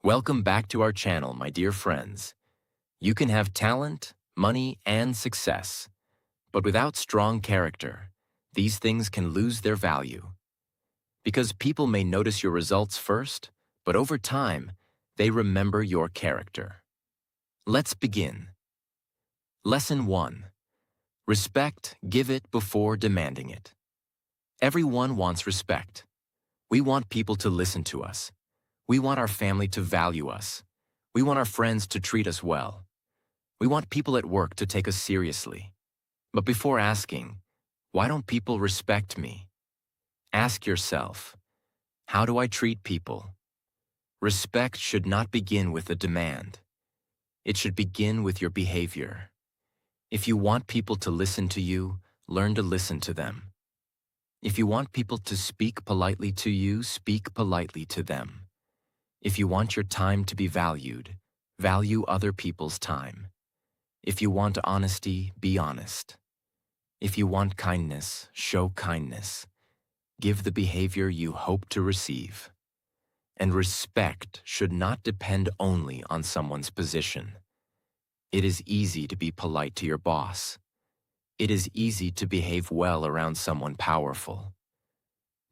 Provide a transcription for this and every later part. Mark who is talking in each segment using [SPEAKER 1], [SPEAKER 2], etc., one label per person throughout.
[SPEAKER 1] Welcome back to our channel, my dear friends. You can have talent, money, and success, but without strong character, these things can lose their value. Because people may notice your results first, but over time, they remember your character. Let's begin. Lesson 1. Respect, give it before demanding it. Everyone wants respect. We want people to listen to us. We want our family to value us. We want our friends to treat us well. We want people at work to take us seriously. But before asking, why don't people respect me? Ask yourself, how do I treat people? Respect should not begin with a demand. It should begin with your behavior. If you want people to listen to you, learn to listen to them. If you want people to speak politely to you, speak politely to them. If you want your time to be valued, value other people's time. If you want honesty, be honest. If you want kindness, show kindness. Give the behavior you hope to receive. And respect should not depend only on someone's position. It is easy to be polite to your boss. It is easy to behave well around someone powerful.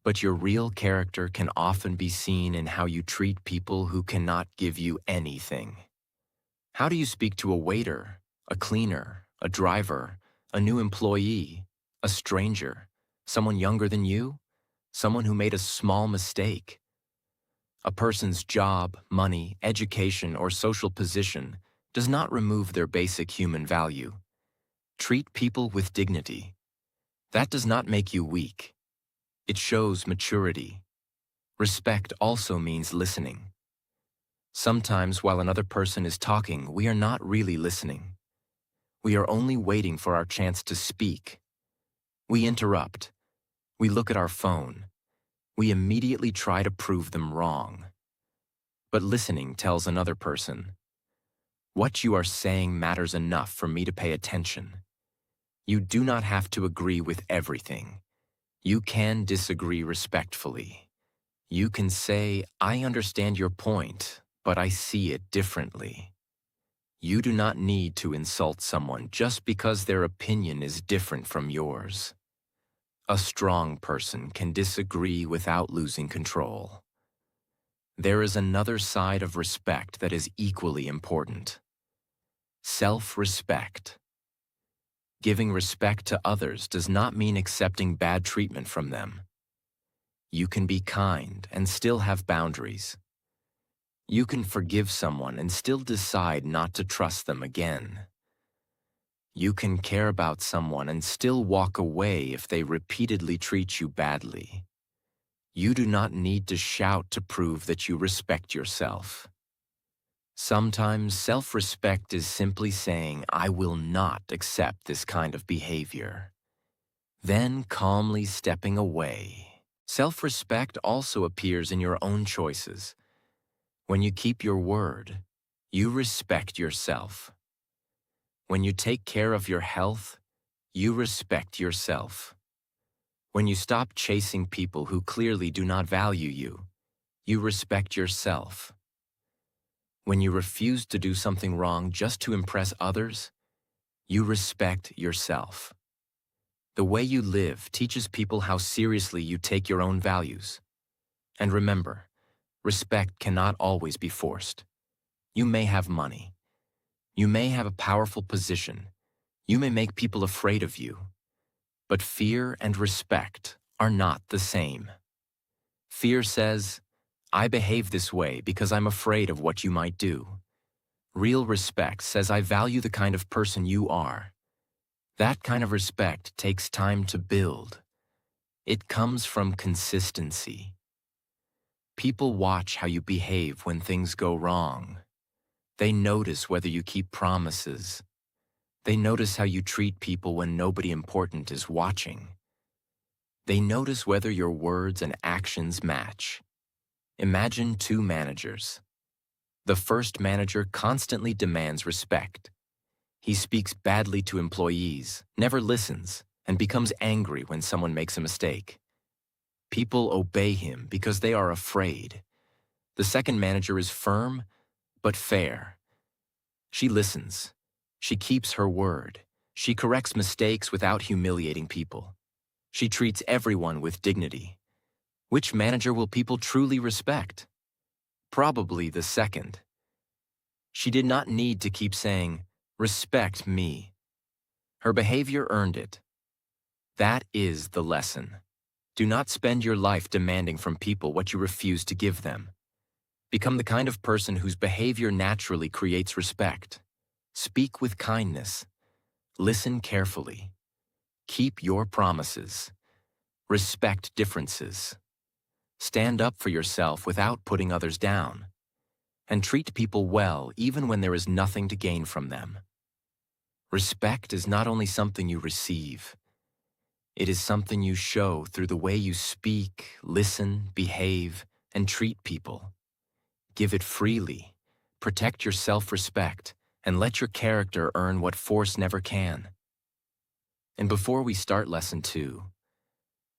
[SPEAKER 1] But your real character can often be seen in how you treat people who cannot give you anything. How do you speak to a waiter, a cleaner, a driver, a new employee, a stranger, someone younger than you, someone who made a small mistake? A person's job, money, education, or social position does not remove their basic human value. Treat people with dignity. That does not make you weak. It shows maturity. Respect also means listening. Sometimes while another person is talking, we are not really listening. We are only waiting for our chance to speak. We interrupt. We look at our phone. We immediately try to prove them wrong. But listening tells another person, what you are saying matters enough for me to pay attention. You do not have to agree with everything. You can disagree respectfully. You can say, I understand your point, but I see it differently. You do not need to insult someone just because their opinion is different from yours. A strong person can disagree without losing control. There is another side of respect that is equally important. Self-respect. Giving respect to others does not mean accepting bad treatment from them. You can be kind and still have boundaries. You can forgive someone and still decide not to trust them again. You can care about someone and still walk away if they repeatedly treat you badly. You do not need to shout to prove that you respect yourself. Sometimes self-respect is simply saying, I will not accept this kind of behavior. Then calmly stepping away. Self-respect also appears in your own choices. When you keep your word, you respect yourself. When you take care of your health, you respect yourself. When you stop chasing people who clearly do not value you, you respect yourself. When you refuse to do something wrong just to impress others, you respect yourself. The way you live teaches people how seriously you take your own values. And remember, respect cannot always be forced. You may have money. You may have a powerful position. You may make people afraid of you. But fear and respect are not the same. Fear says, I behave this way because I'm afraid of what you might do. Real respect says I value the kind of person you are. That kind of respect takes time to build. It comes from consistency. People watch how you behave when things go wrong. They notice whether you keep promises. They notice how you treat people when nobody important is watching. They notice whether your words and actions match. Imagine two managers. The first manager constantly demands respect. He speaks badly to employees, never listens, and becomes angry when someone makes a mistake. People obey him because they are afraid. The second manager is firm, but fair. She listens. She keeps her word. She corrects mistakes without humiliating people. She treats everyone with dignity. Which manager will people truly respect? Probably the second. She did not need to keep saying, "Respect me." Her behavior earned it. That is the lesson. Do not spend your life demanding from people what you refuse to give them. Become the kind of person whose behavior naturally creates respect. Speak with kindness. Listen carefully. Keep your promises. Respect differences. Stand up for yourself without putting others down. And treat people well even when there is nothing to gain from them. Respect is not only something you receive. It is something you show through the way you speak, listen, behave, and treat people. Give it freely, protect your self-respect, and let your character earn what force never can. And before we start Lesson 2,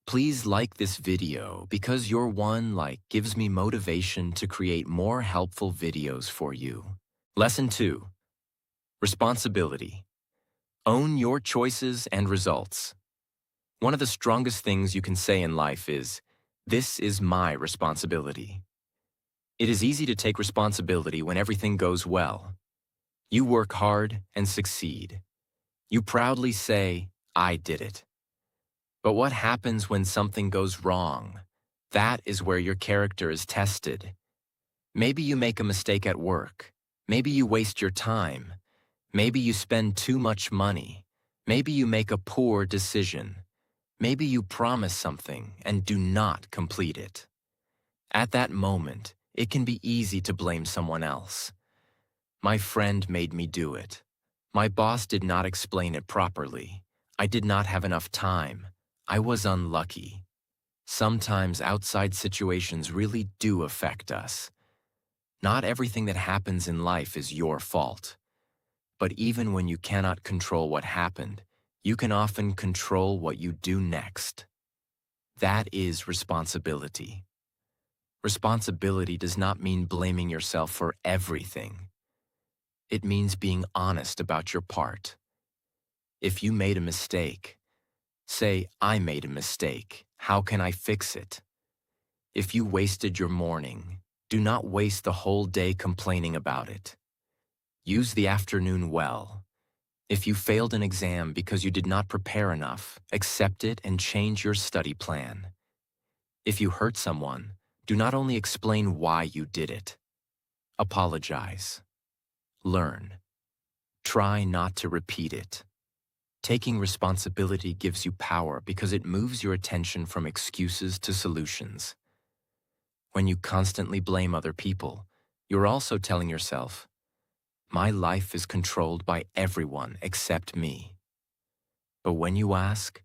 [SPEAKER 1] please like this video because your one like gives me motivation to create more helpful videos for you. Lesson 2, Responsibility. Own your choices and results. One of the strongest things you can say in life is, "This is my responsibility." It is easy to take responsibility when everything goes well. You work hard and succeed. You proudly say, "I did it." But what happens when something goes wrong? That is where your character is tested. Maybe you make a mistake at work. Maybe you waste your time. Maybe you spend too much money. Maybe you make a poor decision. Maybe you promise something and do not complete it. At that moment, it can be easy to blame someone else. My friend made me do it. My boss did not explain it properly. I did not have enough time. I was unlucky. Sometimes outside situations really do affect us. Not everything that happens in life is your fault. But even when you cannot control what happened, you can often control what you do next. That is responsibility. Responsibility does not mean blaming yourself for everything. It means being honest about your part. If you made a mistake, say, "I made a mistake. How can I fix it?" If you wasted your morning, do not waste the whole day complaining about it. Use the afternoon well. If you failed an exam because you did not prepare enough, accept it and change your study plan. If you hurt someone, do not only explain why you did it. Apologize. Learn. Try not to repeat it. Taking responsibility gives you power because it moves your attention from excuses to solutions. When you constantly blame other people, you're also telling yourself, "My life is controlled by everyone except me." But when you ask,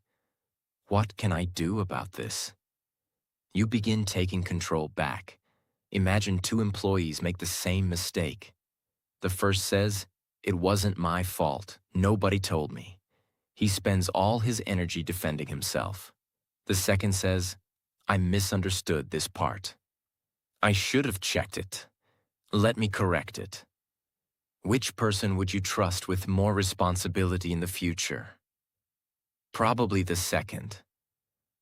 [SPEAKER 1] "What can I do about this?" you begin taking control back. Imagine two employees make the same mistake. The first says, "It wasn't my fault. Nobody told me." He spends all his energy defending himself. The second says, "I misunderstood this part. I should have checked it. Let me correct it." Which person would you trust with more responsibility in the future? Probably the second.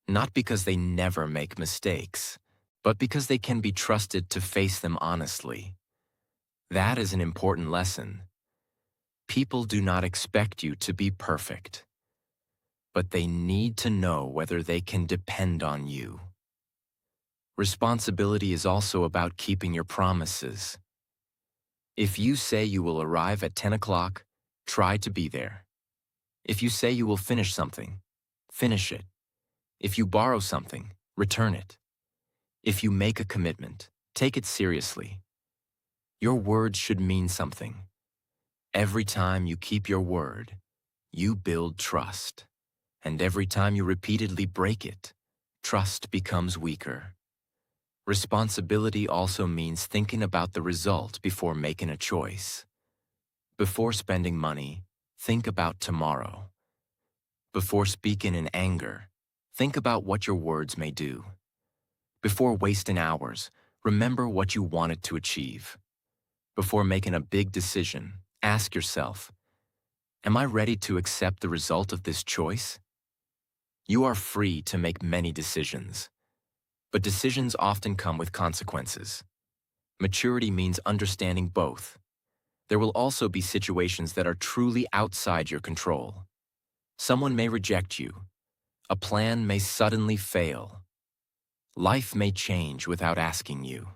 [SPEAKER 1] Not because they never make mistakes, but because they can be trusted to face them honestly. That is an important lesson. People do not expect you to be perfect, but they need to know whether they can depend on you. Responsibility is also about keeping your promises. If you say you will arrive at 10 o'clock, try to be there. If you say you will finish something, finish it. If you borrow something, return it. If you make a commitment, take it seriously. Your words should mean something. Every time you keep your word, you build trust. And every time you repeatedly break it, trust becomes weaker. Responsibility also means thinking about the result before making a choice. Before spending money, think about tomorrow. Before speaking in anger, think about what your words may do. Before wasting hours, Remember what you wanted to achieve. Before making a big decision, ask yourself, am I ready to accept the result of this choice? You are free to make many decisions, but decisions often come with consequences. Maturity means understanding both. There will also be situations that are truly outside your control. Someone may reject you. A plan may suddenly fail. Life may change without asking you.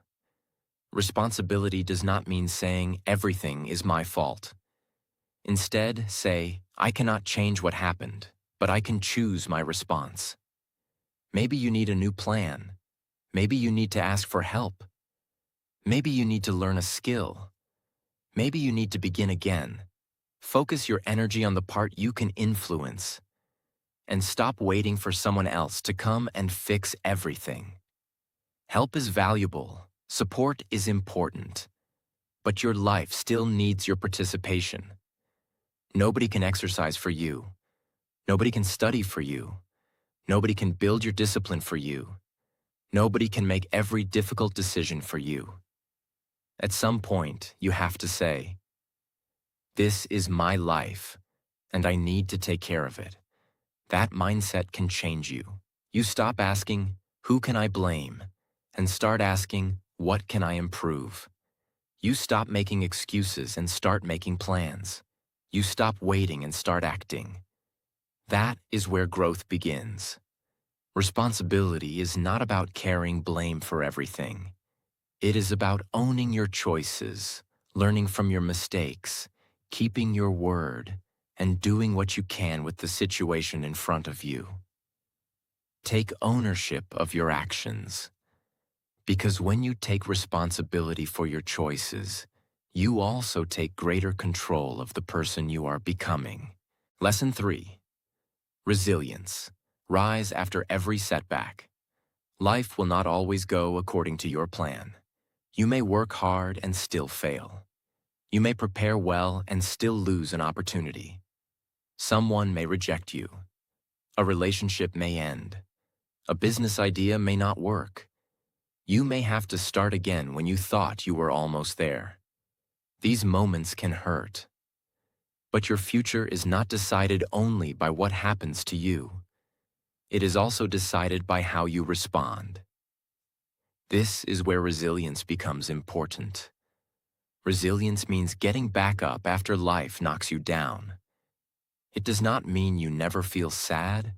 [SPEAKER 1] Responsibility does not mean saying everything is my fault. Instead, say, I cannot change what happened, but I can choose my response. Maybe you need a new plan. Maybe you need to ask for help. Maybe you need to learn a skill. Maybe you need to begin again. Focus your energy on the part you can influence, and stop waiting for someone else to come and fix everything. Help is valuable, support is important, but your life still needs your participation. Nobody can exercise for you. Nobody can study for you. Nobody can build your discipline for you. Nobody can make every difficult decision for you. At some point, you have to say, this is my life, and I need to take care of it. That mindset can change you. You stop asking, who can I blame? And start asking, what can I improve? You stop making excuses and start making plans. You stop waiting and start acting. That is where growth begins. Responsibility is not about carrying blame for everything. It is about owning your choices, learning from your mistakes, keeping your word, and doing what you can with the situation in front of you. Take ownership of your actions. Because when you take responsibility for your choices, you also take greater control of the person you are becoming. Lesson 3. Resilience. Rise after every setback. Life will not always go according to your plan. You may work hard and still fail. You may prepare well and still lose an opportunity. Someone may reject you. A relationship may end. A business idea may not work. You may have to start again when you thought you were almost there. These moments can hurt. But your future is not decided only by what happens to you. It is also decided by how you respond. This is where resilience becomes important. Resilience means getting back up after life knocks you down. It does not mean you never feel sad.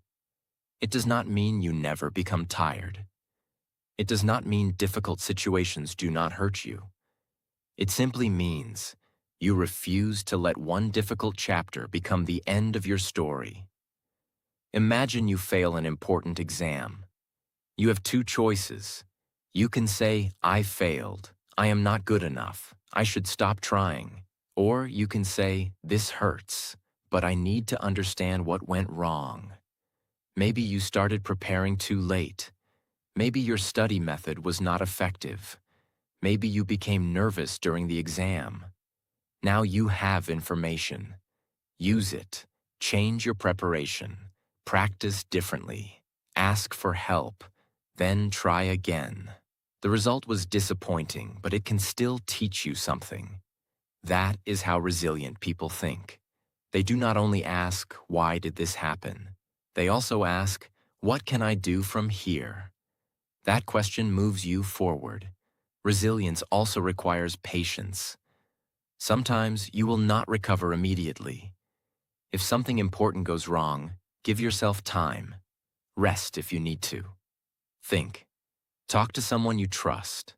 [SPEAKER 1] It does not mean you never become tired. It does not mean difficult situations do not hurt you. It simply means you refuse to let one difficult chapter become the end of your story. Imagine you fail an important exam. You have two choices. You can say, I failed. I am not good enough. I should stop trying. Or you can say, this hurts, but I need to understand what went wrong. Maybe you started preparing too late. Maybe your study method was not effective. Maybe you became nervous during the exam. Now you have information. Use it. Change your preparation. Practice differently. Ask for help. Then try again. The result was disappointing, but it can still teach you something. That is how resilient people think. They do not only ask, why did this happen? They also ask, what can I do from here? That question moves you forward. Resilience also requires patience. Sometimes you will not recover immediately. If something important goes wrong, give yourself time. Rest if you need to. Think. Talk to someone you trust.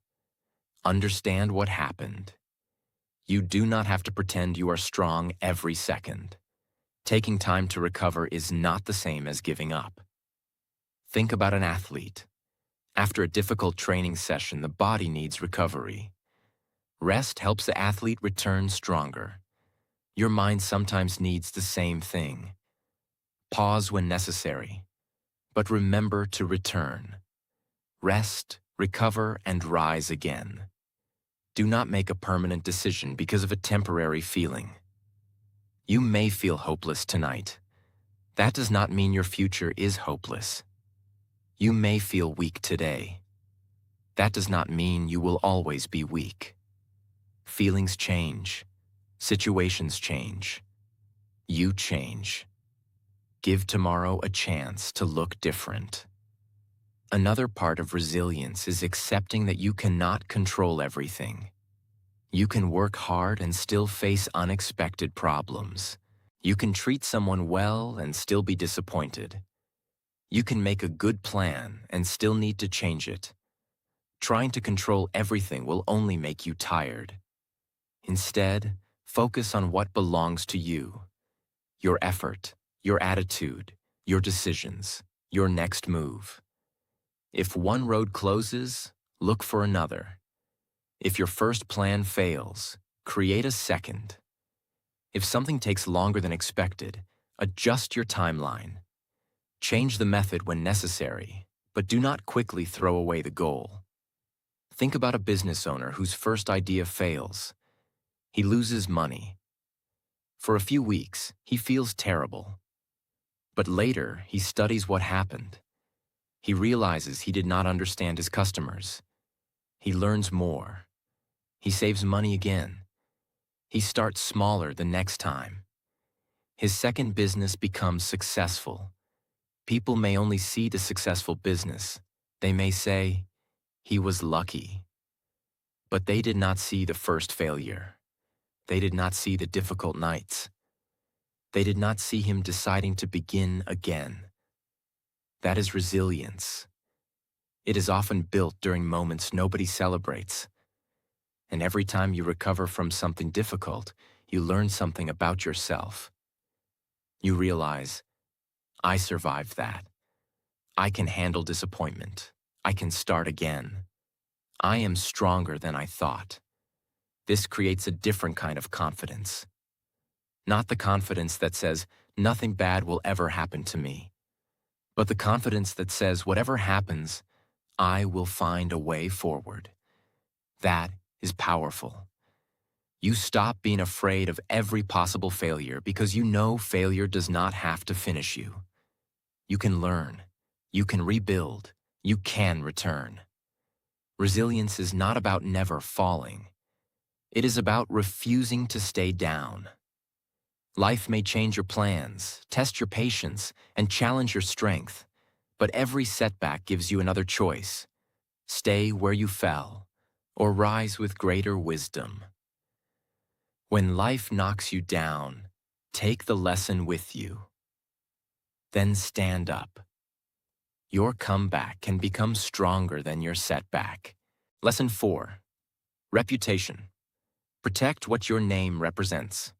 [SPEAKER 1] Understand what happened. You do not have to pretend you are strong every second. Taking time to recover is not the same as giving up. Think about an athlete. After a difficult training session, the body needs recovery. Rest helps the athlete return stronger. Your mind sometimes needs the same thing. Pause when necessary, but remember to return. Rest, recover, and rise again. Do not make a permanent decision because of a temporary feeling. You may feel hopeless tonight. That does not mean your future is hopeless. You may feel weak today. That does not mean you will always be weak. Feelings change. Situations change. You change. Give tomorrow a chance to look different. Another part of resilience is accepting that you cannot control everything. You can work hard and still face unexpected problems. You can treat someone well and still be disappointed. You can make a good plan and still need to change it. Trying to control everything will only make you tired. Instead, focus on what belongs to you. Your effort, your attitude, your decisions, your next move. If one road closes, look for another. If your first plan fails, create a second. If something takes longer than expected, adjust your timeline. Change the method when necessary, but do not quickly throw away the goal. Think about a business owner whose first idea fails. He loses money. For a few weeks, he feels terrible. But later, he studies what happened. He realizes he did not understand his customers. He learns more. He saves money again. He starts smaller the next time. His second business becomes successful. People may only see the successful business. They may say, he was lucky. But they did not see the first failure. They did not see the difficult nights. They did not see him deciding to begin again. That is resilience. It is often built during moments nobody celebrates. And every time you recover from something difficult, you learn something about yourself. You realize, I survived that. I can handle disappointment. I can start again. I am stronger than I thought. This creates a different kind of confidence. Not the confidence that says, nothing bad will ever happen to me, but the confidence that says, whatever happens, I will find a way forward. That is powerful. You stop being afraid of every possible failure because you know failure does not have to finish you. You can learn. You can rebuild. You can return. Resilience is not about never falling. It is about refusing to stay down. Life may change your plans, test your patience, and challenge your strength, but every setback gives you another choice. Stay where you fell, or rise with greater wisdom. When life knocks you down, take the lesson with you. Then stand up. Your comeback can become stronger than your setback. Lesson 4. Reputation. Protect what your name represents.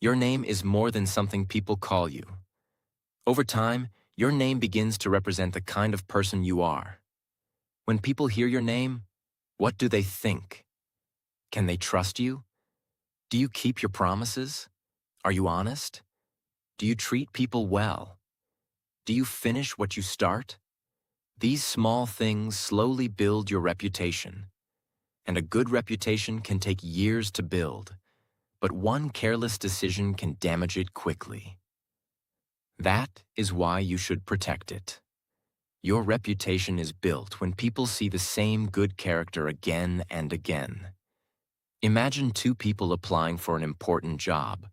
[SPEAKER 1] Your name is more than something people call you. Over time, your name begins to represent the kind of person you are. When people hear your name, what do they think? Can they trust you? Do you keep your promises? Are you honest? Do you treat people well? Do you finish what you start? These small things slowly build your reputation. And a good reputation can take years to build, but one careless decision can damage it quickly. That is why you should protect it. Your reputation is built when people see the same good character again and again. Imagine two people applying for an important job.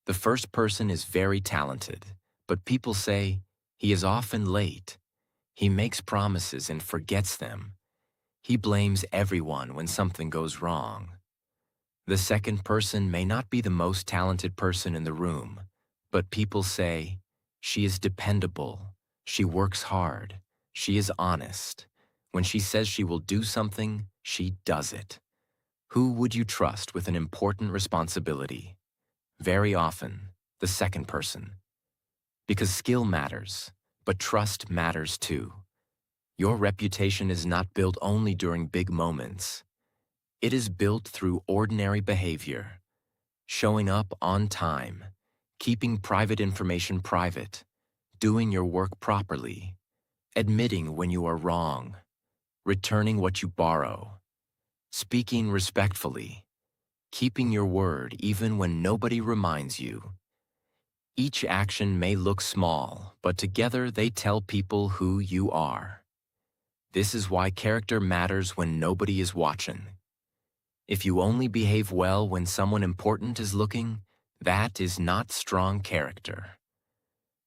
[SPEAKER 1] The first person is very talented, but people say, he is often late. He makes promises and forgets them. He blames everyone when something goes wrong. The second person may not be the most talented person in the room, but people say, she is dependable, she works hard, she is honest. When she says she will do something, she does it. Who would you trust with an important responsibility? Very often, the second person. Because skill matters, but trust matters too. Your reputation is not built only during big moments. It is built through ordinary behavior, showing up on time, keeping private information private, doing your work properly, admitting when you are wrong, returning what you borrow, speaking respectfully, keeping your word even when nobody reminds you. Each action may look small, but together they tell people who you are. This is why character matters when nobody is watching. If you only behave well when someone important is looking, that is not strong character.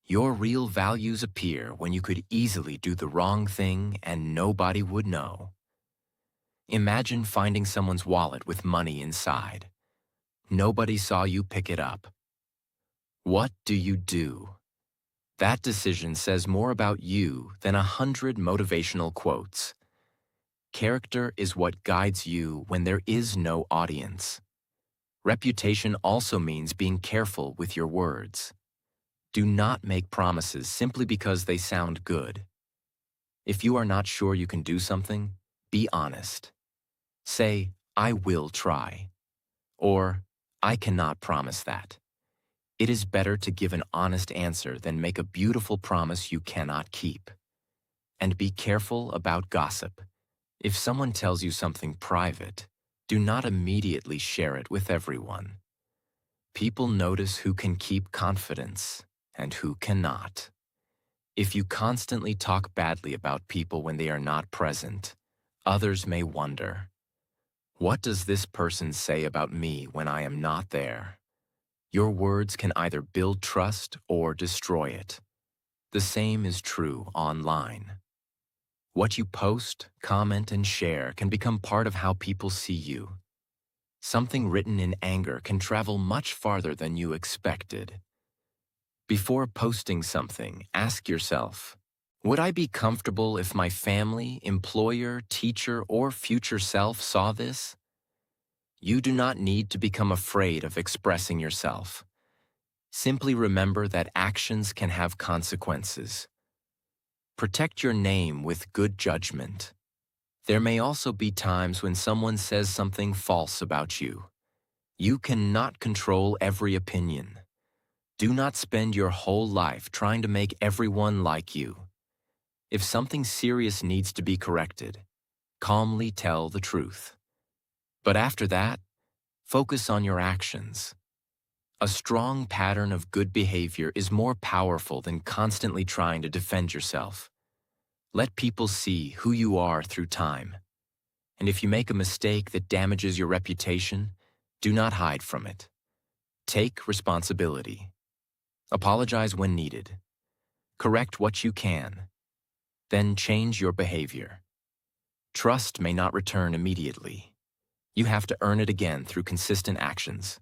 [SPEAKER 1] Your real values appear when you could easily do the wrong thing and nobody would know. Imagine finding someone's wallet with money inside. Nobody saw you pick it up. What do you do? That decision says more about you than 100 motivational quotes. Character is what guides you when there is no audience. Reputation also means being careful with your words. Do not make promises simply because they sound good. If you are not sure you can do something, be honest. Say, "I will try," or "I cannot promise that." It is better to give an honest answer than make a beautiful promise you cannot keep. And be careful about gossip. If someone tells you something private, do not immediately share it with everyone. People notice who can keep confidence and who cannot. If you constantly talk badly about people when they are not present, others may wonder, "What does this person say about me when I am not there?" Your words can either build trust or destroy it. The same is true online. What you post, comment, and share can become part of how people see you. Something written in anger can travel much farther than you expected. Before posting something, ask yourself, would I be comfortable if my family, employer, teacher, or future self saw this? You do not need to become afraid of expressing yourself. Simply remember that actions can have consequences. Protect your name with good judgment. There may also be times when someone says something false about you. You cannot control every opinion. Do not spend your whole life trying to make everyone like you. If something serious needs to be corrected, calmly tell the truth. But after that, focus on your actions. A strong pattern of good behavior is more powerful than constantly trying to defend yourself. Let people see who you are through time. And if you make a mistake that damages your reputation, do not hide from it. Take responsibility. Apologize when needed. Correct what you can. Then change your behavior. Trust may not return immediately. You have to earn it again through consistent actions.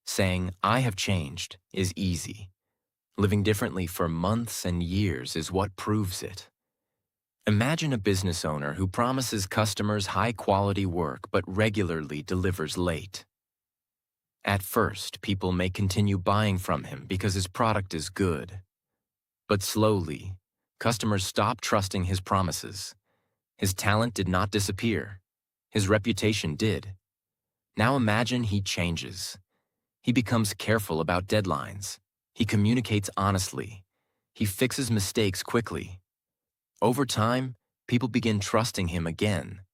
[SPEAKER 1] Saying, "I have changed," is easy. Living differently for months and years is what proves it. Imagine a business owner who promises customers high-quality work but regularly delivers late. At first, people may continue buying from him because his product is good. But slowly, customers stop trusting his promises. His talent did not disappear. His reputation did. Now imagine he changes. He becomes careful about deadlines. He communicates honestly. He fixes mistakes quickly. Over time, people begin trusting him again.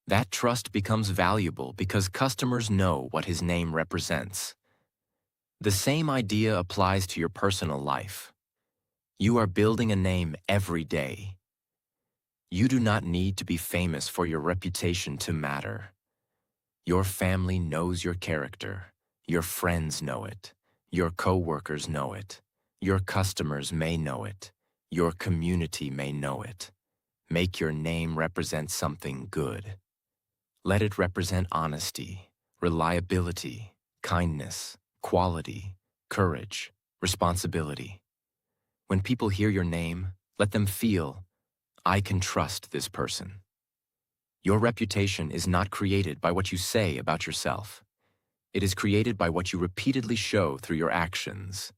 [SPEAKER 1] That trust becomes valuable because customers know what his name represents. The same idea applies to your personal life. You are building a name every day. You do not need to be famous for your reputation to matter. Your family knows your character. Your friends know it. Your coworkers know it. Your customers may know it. Your community may know it. Make your name represent something good. Let it represent honesty, reliability, kindness, quality, courage, responsibility. When people hear your name, let them feel, "I can trust this person." Your reputation is not created by what you say about yourself. It is created by what you repeatedly show through your actions.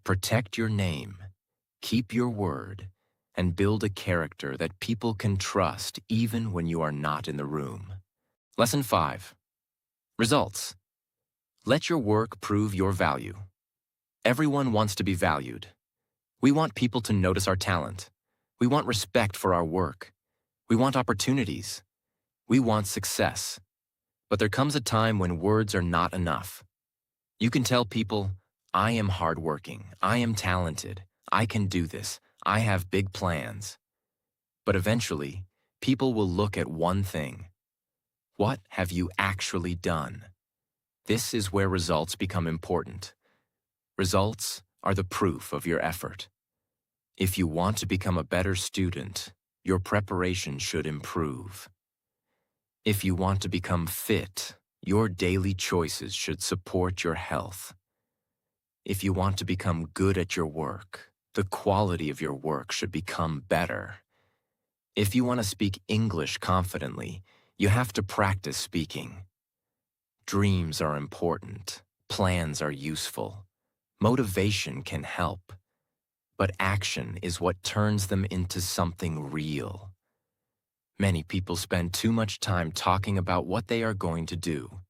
[SPEAKER 1] Protect your name, keep your word, and build a character that people can trust even when you are not in the room. Lesson 5. Results. Let your work prove your value. Everyone wants to be valued. We want people to notice our talent. We want respect for our work. We want opportunities. We want success. But there comes a time when words are not enough. You can tell people, "I am hardworking. I am talented. I can do this. I have big plans." But eventually, people will look at one thing. What have you actually done? This is where results become important. Results are the proof of your effort. If you want to become a better student, your preparation should improve. If you want to become fit, your daily choices should support your health. If you want to become good at your work, the quality of your work should become better. If you want to speak English confidently, you have to practice speaking. Dreams are important. Plans are useful. Motivation can help. But action is what turns them into something real. Many people spend too much time talking about what they are going to do.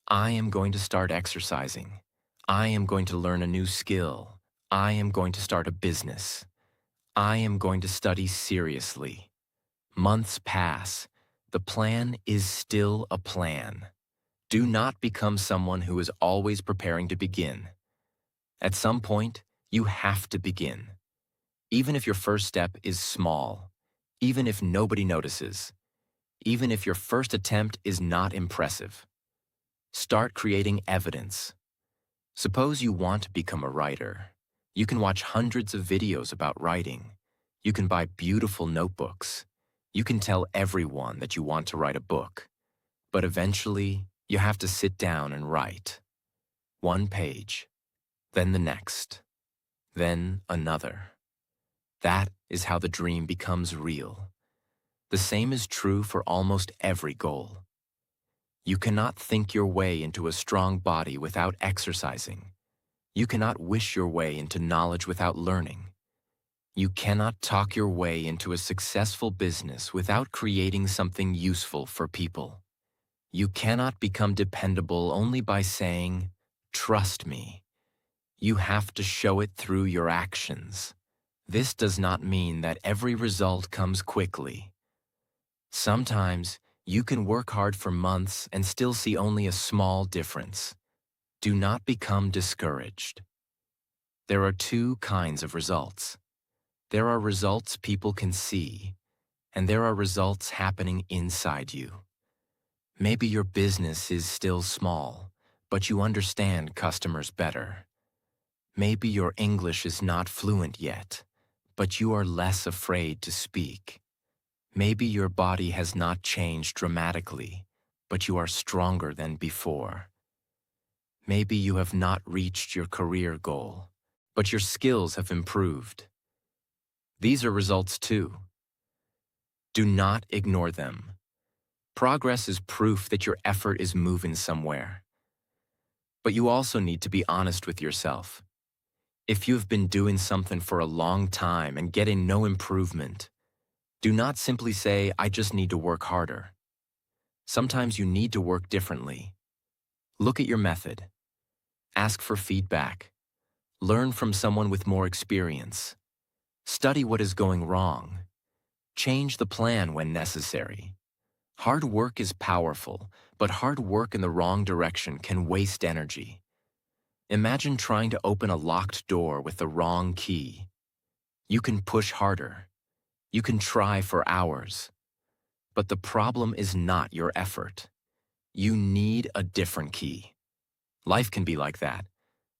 [SPEAKER 1] I am going to start exercising. I am going to learn a new skill. I am going to start a business. I am going to study seriously. Months pass. The plan is still a plan. Do not become someone who is always preparing to begin. At some point, you have to begin. Even if your first step is small, even if nobody notices, even if your first attempt is not impressive. Start creating evidence. Suppose you want to become a writer. You can watch hundreds of videos about writing. You can buy beautiful notebooks. You can tell everyone that you want to write a book. But eventually, you have to sit down and write. One page, then the next, then another. That is how the dream becomes real. The same is true for almost every goal. You cannot think your way into a strong body without exercising. You cannot wish your way into knowledge without learning. You cannot talk your way into a successful business without creating something useful for people. You cannot become dependable only by saying, "Trust me." You have to show it through your actions. This does not mean that every result comes quickly. Sometimes, you can work hard for months and still see only a small difference. Do not become discouraged. There are two kinds of results. There are results people can see, and there are results happening inside you. Maybe your business is still small, but you understand customers better. Maybe your English is not fluent yet, but you are less afraid to speak. Maybe your body has not changed dramatically, but you are stronger than before. Maybe you have not reached your career goal, but your skills have improved. These are results too. Do not ignore them. Progress is proof that your effort is moving somewhere. But you also need to be honest with yourself. If you've been doing something for a long time and getting no improvement, do not simply say, "I just need to work harder." Sometimes you need to work differently. Look at your method. Ask for feedback. Learn from someone with more experience. Study what is going wrong. Change the plan when necessary. Hard work is powerful, but hard work in the wrong direction can waste energy. Imagine trying to open a locked door with the wrong key. You can push harder. You can try for hours. But the problem is not your effort. You need a different key. Life can be like that.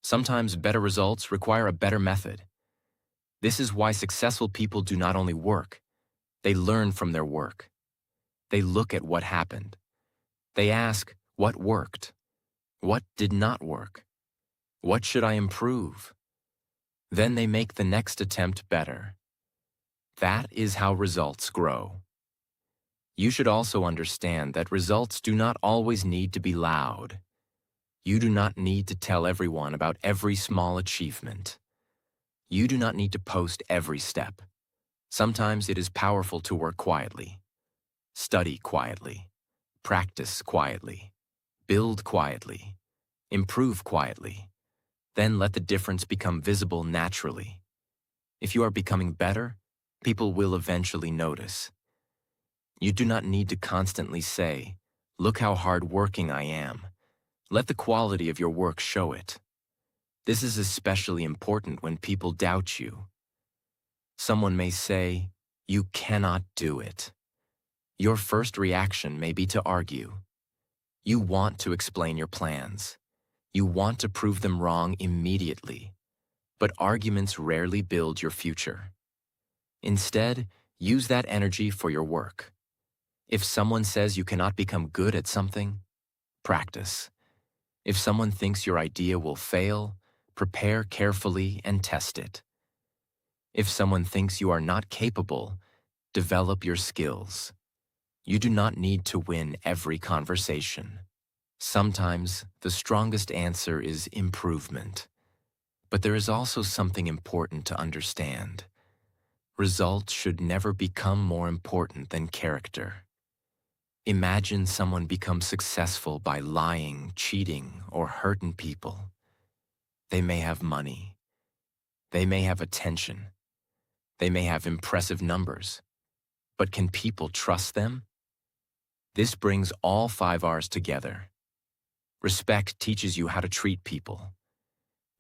[SPEAKER 1] Sometimes better results require a better method. This is why successful people do not only work, they learn from their work. They look at what happened. They ask, what worked? What did not work? What should I improve? Then they make the next attempt better. That is how results grow. You should also understand that results do not always need to be loud. You do not need to tell everyone about every small achievement. You do not need to post every step. Sometimes it is powerful to work quietly. Study quietly. Practice quietly. Build quietly. Improve quietly. Then let the difference become visible naturally. If you are becoming better, people will eventually notice. You do not need to constantly say, "Look how hardworking I am." Let the quality of your work show it. This is especially important when people doubt you. Someone may say, You cannot do it. Your first reaction may be to argue. You want to explain your plans. You want to prove them wrong immediately. But arguments rarely build your future. Instead, use that energy for your work. If someone says you cannot become good at something, practice. If someone thinks your idea will fail, prepare carefully and test it. If someone thinks you are not capable, develop your skills. You do not need to win every conversation. Sometimes the strongest answer is improvement. But there is also something important to understand. Results should never become more important than character. Imagine someone becomes successful by lying, cheating, or hurting people. They may have money. They may have attention. They may have impressive numbers. But can people trust them? This brings all 5 R's together. Respect teaches you how to treat people.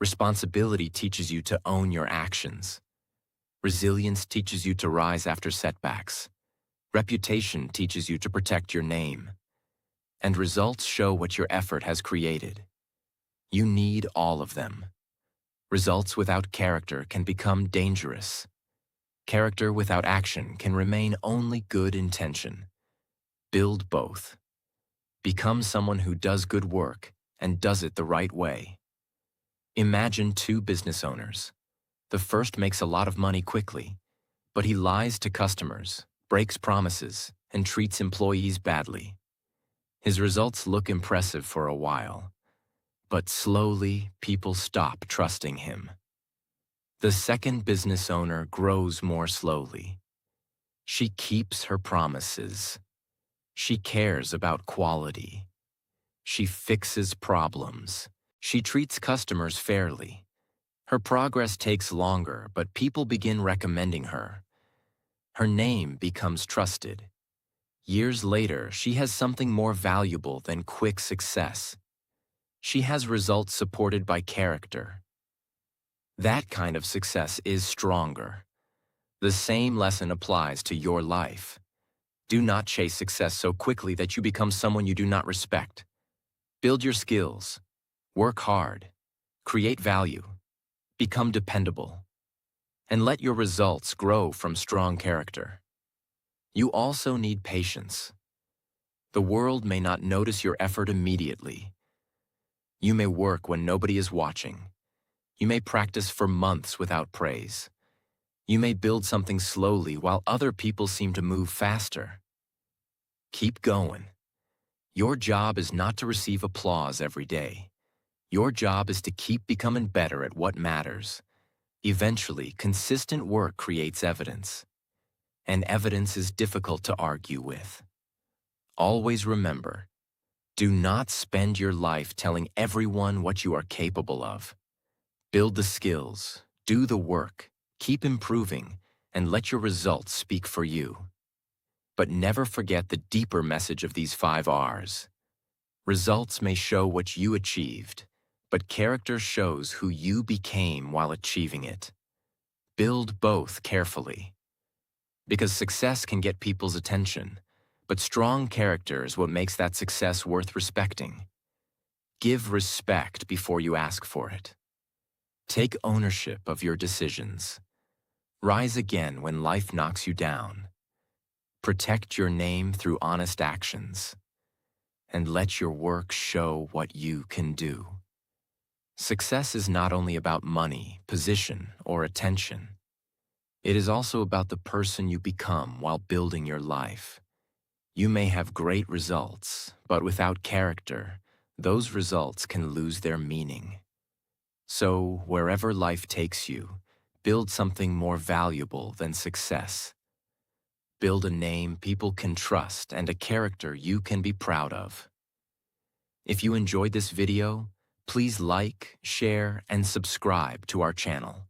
[SPEAKER 1] Responsibility teaches you to own your actions. Resilience teaches you to rise after setbacks. Reputation teaches you to protect your name. And results show what your effort has created. You need all of them. Results without character can become dangerous. Character without action can remain only good intention. Build both. Become someone who does good work and does it the right way. Imagine 2 business owners. The first makes a lot of money quickly, but he lies to customers, breaks promises, and treats employees badly. His results look impressive for a while, but slowly people stop trusting him. The second business owner grows more slowly. She keeps her promises. She cares about quality. She fixes problems. She treats customers fairly. Her progress takes longer, but people begin recommending her. Her name becomes trusted. Years later, she has something more valuable than quick success. She has results supported by character. That kind of success is stronger. The same lesson applies to your life. Do not chase success so quickly that you become someone you do not respect. Build your skills. Work hard. Create value. Become dependable. And let your results grow from strong character. You also need patience. The world may not notice your effort immediately. You may work when nobody is watching. You may practice for months without praise. You may build something slowly while other people seem to move faster. Keep going. Your job is not to receive applause every day. Your job is to keep becoming better at what matters. Eventually, consistent work creates evidence. And evidence is difficult to argue with. Always remember, do not spend your life telling everyone what you are capable of. Build the skills, do the work, keep improving, and let your results speak for you. But never forget the deeper message of these 5 R's. Results may show what you achieved, but character shows who you became while achieving it. Build both carefully. Because success can get people's attention, but strong character is what makes that success worth respecting. Give respect before you ask for it. Take ownership of your decisions. Rise again when life knocks you down. Protect your name through honest actions. And let your work show what you can do. Success is not only about money, position, or attention. It is also about the person you become while building your life. You may have great results, but without character, those results can lose their meaning. So, wherever life takes you, build something more valuable than success. Build a name people can trust and a character you can be proud of. If you enjoyed this video, please like, share, and subscribe to our channel.